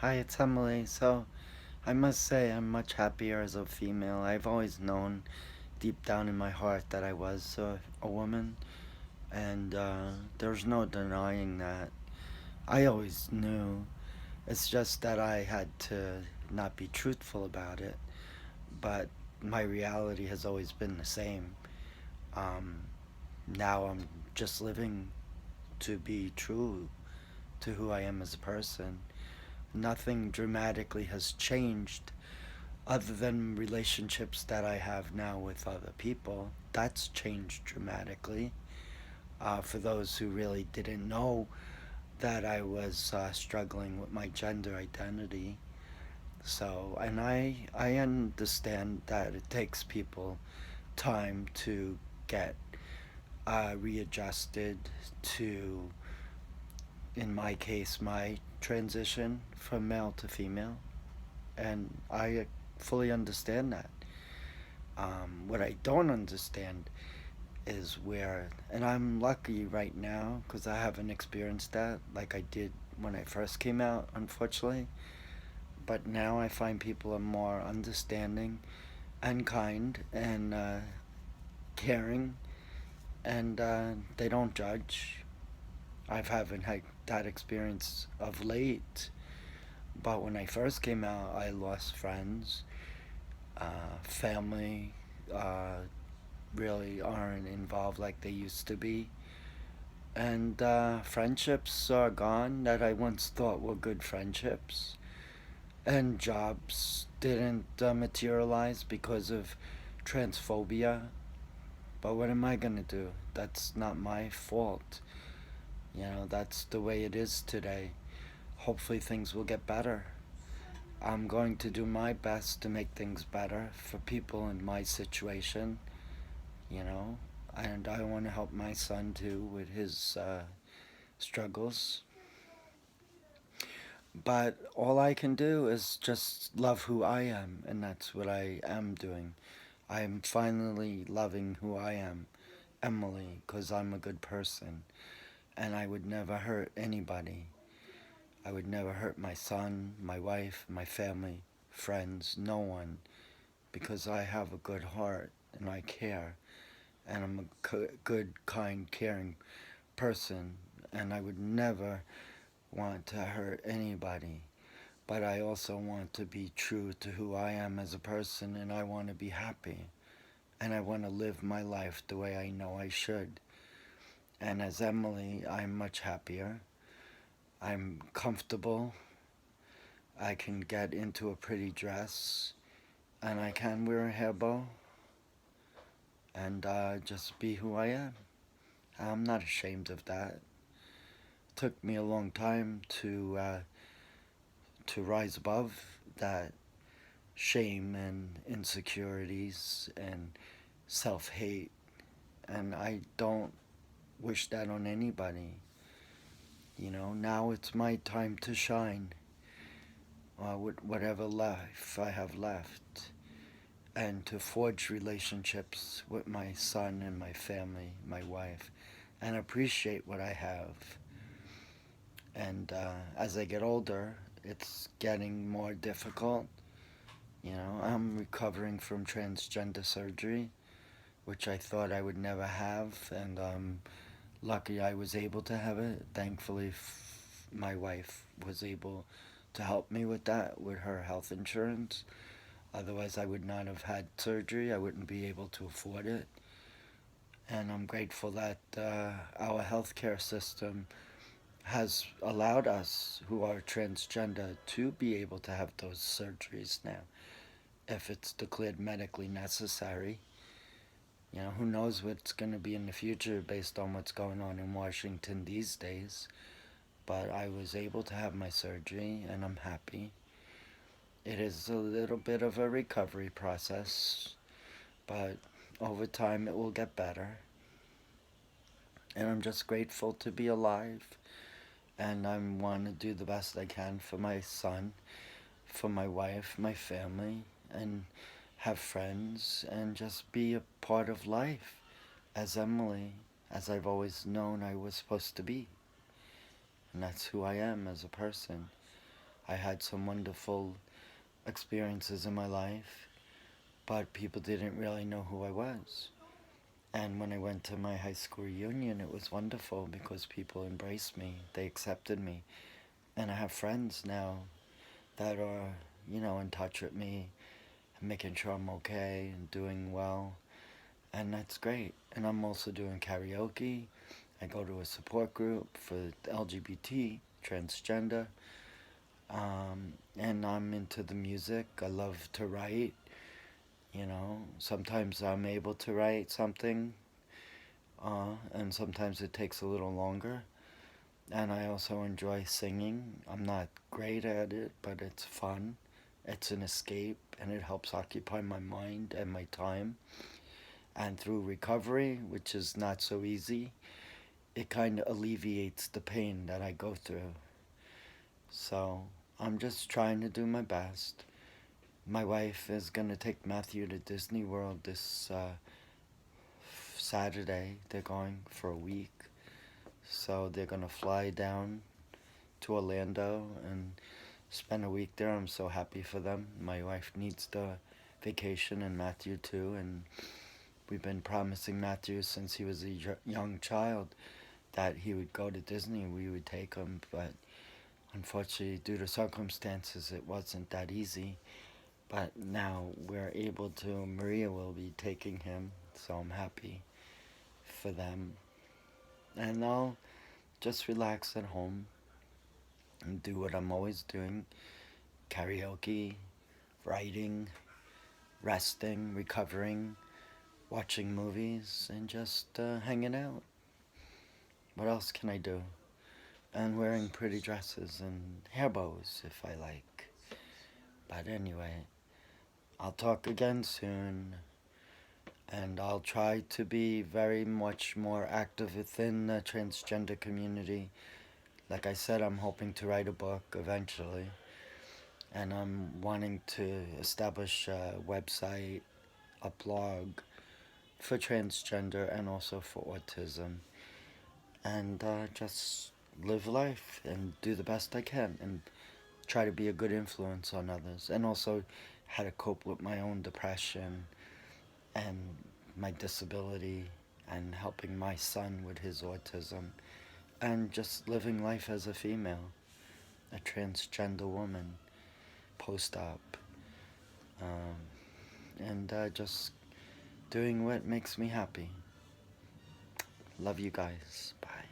Hi, it's Emily. So, I must say I'm much happier as a female. I've always known deep down in my heart that I was a woman, and there's no denying that. I always knew. It's just that I had to not be truthful about it, but my reality has always been the same. Um, Now I'm just living to be true to who I am as a person. Nothing dramatically has changed other than relationships that I have now with other people. That's changed dramatically. For those who really didn't know that I was struggling with my gender identity. So, and I understand that it takes people time to get readjusted to, in my case, my transition from male to female. And I fully understand that. What I don't understand is where, and I'm lucky right now because I haven't experienced that like I did when I first came out, unfortunately. But now I find people are more understanding and kind and caring, and they don't judge. I haven't had that experience of late, but when I first came out, I lost friends, family. Really aren't involved like they used to be. And friendships are gone that I once thought were good friendships. And jobs didn't materialize because of transphobia. But what am I going to do? That's not my fault. That's the way it is today. Hopefully things will get better. I'm going to do my best to make things better for people in my situation, you know, and I want to help my son too with his struggles. But all I can do is just love who I am, and that's what I am doing. I am finally loving who I am, Emily, because I'm a good person, and I would never hurt anybody. I would never hurt my son, my wife, my family, friends, no one, because I have a good heart and I care, and I'm a good, kind, caring person, and I would never want to hurt anybody. But I also want to be true to who I am as a person, and I want to be happy. And I want to live my life the way I know I should. And as Emily, I'm much happier. I'm comfortable. I can get into a pretty dress, and I can wear a hair bow, and just be who I am. I'm not ashamed of that. It took me a long time to rise above that shame and insecurities and self hate, and I don't wish that on anybody. Now it's my time to shine with whatever life I have left, and to forge relationships with my son and my family, my wife, and appreciate what I have. And as I get older, it's getting more difficult. I'm recovering from transgender surgery, which I thought I would never have, and lucky I was able to have it. Thankfully, my wife was able to help me with that with her health insurance. Otherwise, I would not have had surgery. I wouldn't be able to afford it. And I'm grateful that our healthcare system has allowed us who are transgender to be able to have those surgeries now, if it's declared medically necessary. Who knows what's going to be in the future based on what's going on in Washington these days. But I was able to have my surgery, and I'm happy. It is a little bit of a recovery process, but over time it will get better. And I'm just grateful to be alive, and I want to do the best I can for my son, for my wife, my family, and have friends, and just be a part of life as Emily, as I've always known I was supposed to be. And that's who I am as a person. I had some wonderful experiences in my life, but people didn't really know who I was. And when I went to my high school reunion, it was wonderful because people embraced me, they accepted me. And I have friends now that are, in touch with me and making sure I'm okay and doing well. And that's great. And I'm also doing karaoke. I go to a support group for LGBT, transgender. And I'm into the music. I love to write. Sometimes I'm able to write something, and sometimes it takes a little longer. And I also enjoy singing. I'm not great at it, but it's fun. It's an escape, and it helps occupy my mind and my time. And through recovery, which is not so easy, it kind of alleviates the pain that I go through. So I'm just trying to do my best. My wife is going to take Matthew to Disney World this Saturday. They're going for a week. So they're going to fly down to Orlando and spend a week there. I'm so happy for them. My wife needs the vacation and Matthew too. And we've been promising Matthew since he was a young child that he would go to Disney. We would take him. But unfortunately, due to circumstances, it wasn't that easy. But now we're able to. Maria will be taking him. So I'm happy for them. And I'll just relax at home and do what I'm always doing: karaoke, writing, resting, recovering, watching movies, and just hanging out. What else can I do? And wearing pretty dresses and hair bows if I like. But anyway, I'll talk again soon. And I'll try to be very much more active within the transgender community. Like I said, I'm hoping to write a book eventually. And I'm wanting to establish a website, a blog for transgender and also for autism. And just live life and do the best I can and try to be a good influence on others. And also how to cope with my own depression and my disability and helping my son with his autism and just living life as a female, a transgender woman, post-op, and just doing what makes me happy. Love you guys. Bye.